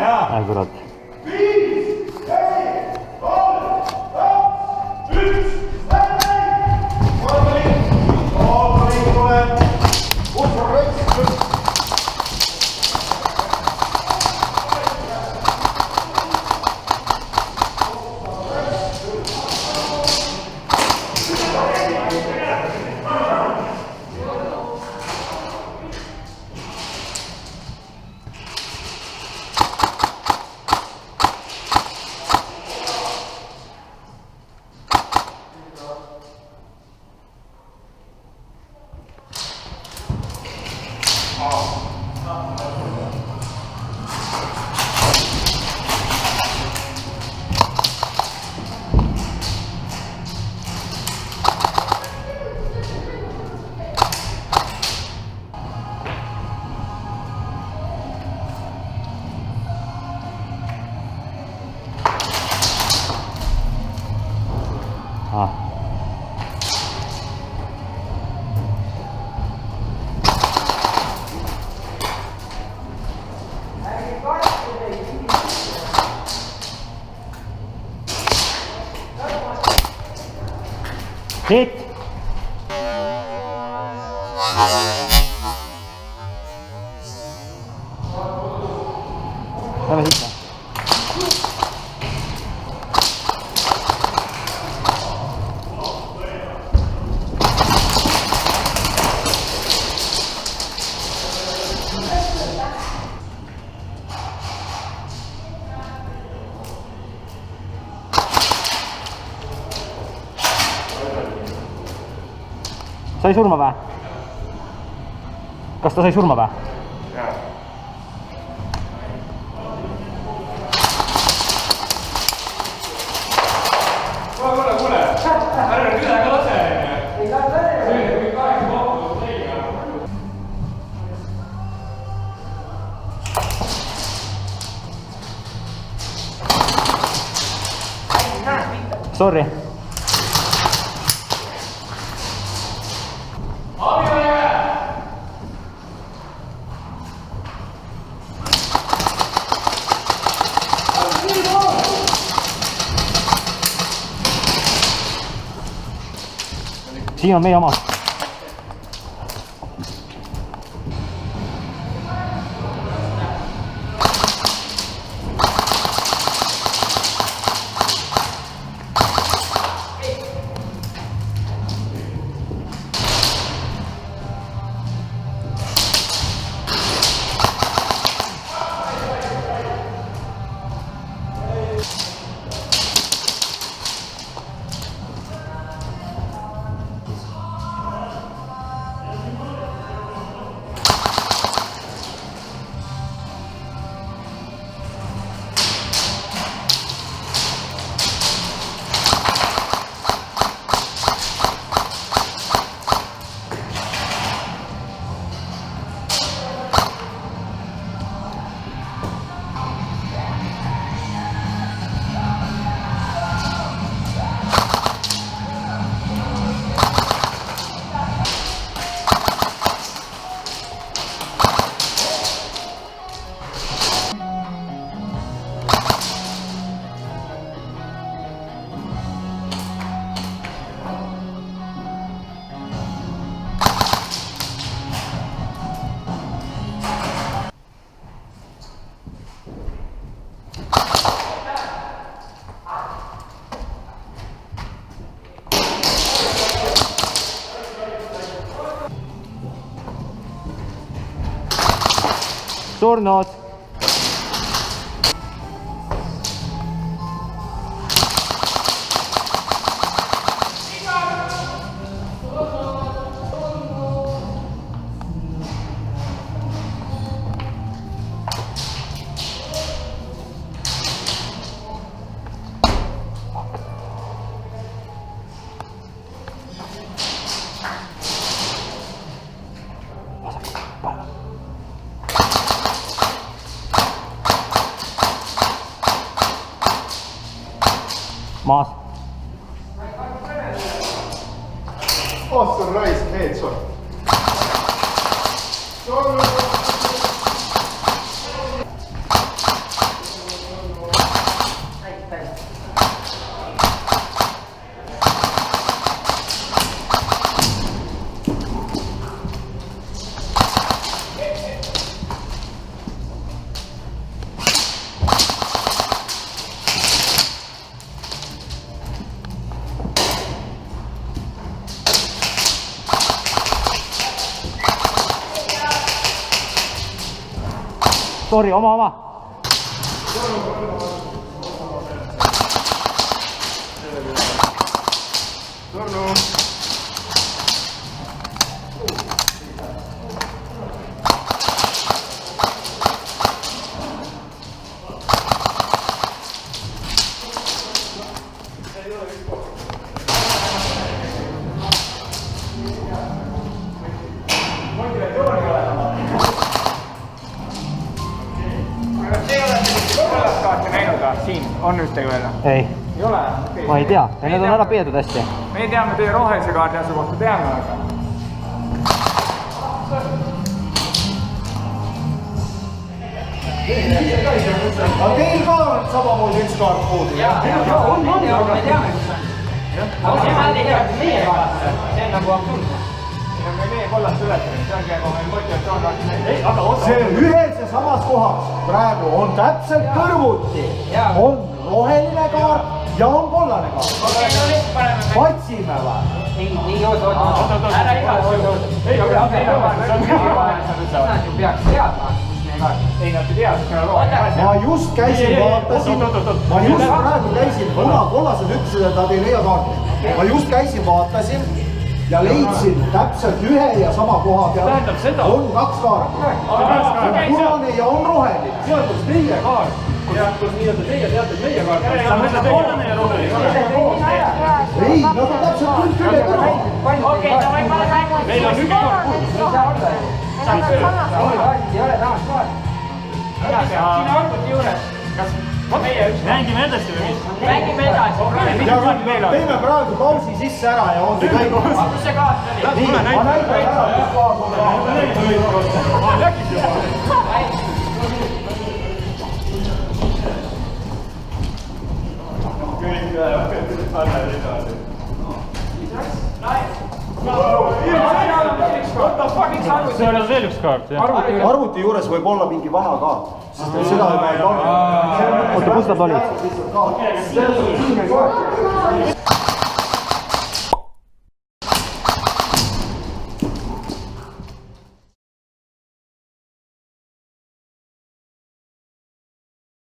jaa, kurat. 5, 4, 3, 2, 1, Hit! Lähme sitta. Sai surma või? Kas ta sai surma või? Jaa. Kuule, ärge üle ka lase. Ei lase. See on kõik 8 kohtu teiga. Sorry. Siin on meie omad. Surnud. Maas. Awesome race, headshot. Sorry, oma. Siin on ühtegi veel? Ei. Ei ole? Ma ei tea, need on ära peetud hästi. Me teame teie rohelise kaardi asukohta, teame aga. Aga teil ka on samamoodi üks kaart puudu? Jaa, on, aga me teame, mis on. Aga see on nagu absurd. See on meie kollast ületamine, see ongi nagu meil motivatsioon. See ühes ja samas kohas praegu on täpselt kõrvuti. On roheline kaart ja on kollane kaart. Patsime või? Nii, oot. Ära igal juhul. Ei, aga ju peaks teadma, mis meie kaart. Ei, nad ei tea, sest meil on roheline kaart. Ma just käisin, vaatasin. Ma just praegu käisin, kuna kollased ütlesid, et nad ei leia kaarti. Ma just käisin, vaatasin. Ja leidsin täpselt ühe ja sama koha peal. On kaks kaarti. On punane ja on roheline. Sealt on teie kaart. Kus nii-öelda teie teate meie kaart. Sa mõtled kollane ja roheline. Ei, nad on täpselt külje kõrval. Okei, no võib-olla praegu on Meil on üks kaart puudus. ei ole samast kohast. Sina arvuti juures. Kas meie üks... Mängime edasi või mis? Mängime edasi. Ja teeme praegu pausi sisse ära ja ongi kõik. Kus see kaart oli? Nii, ma näitan ära, kus kohas on kaart. Ma nägis juba. Kõik annad edasi. See oli veel üks kaart, jah? Arvuti juures võib olla mingi vana kaart, sest et seda juba ei olnud. Oota, kus nad olid? Lihtsalt kaart.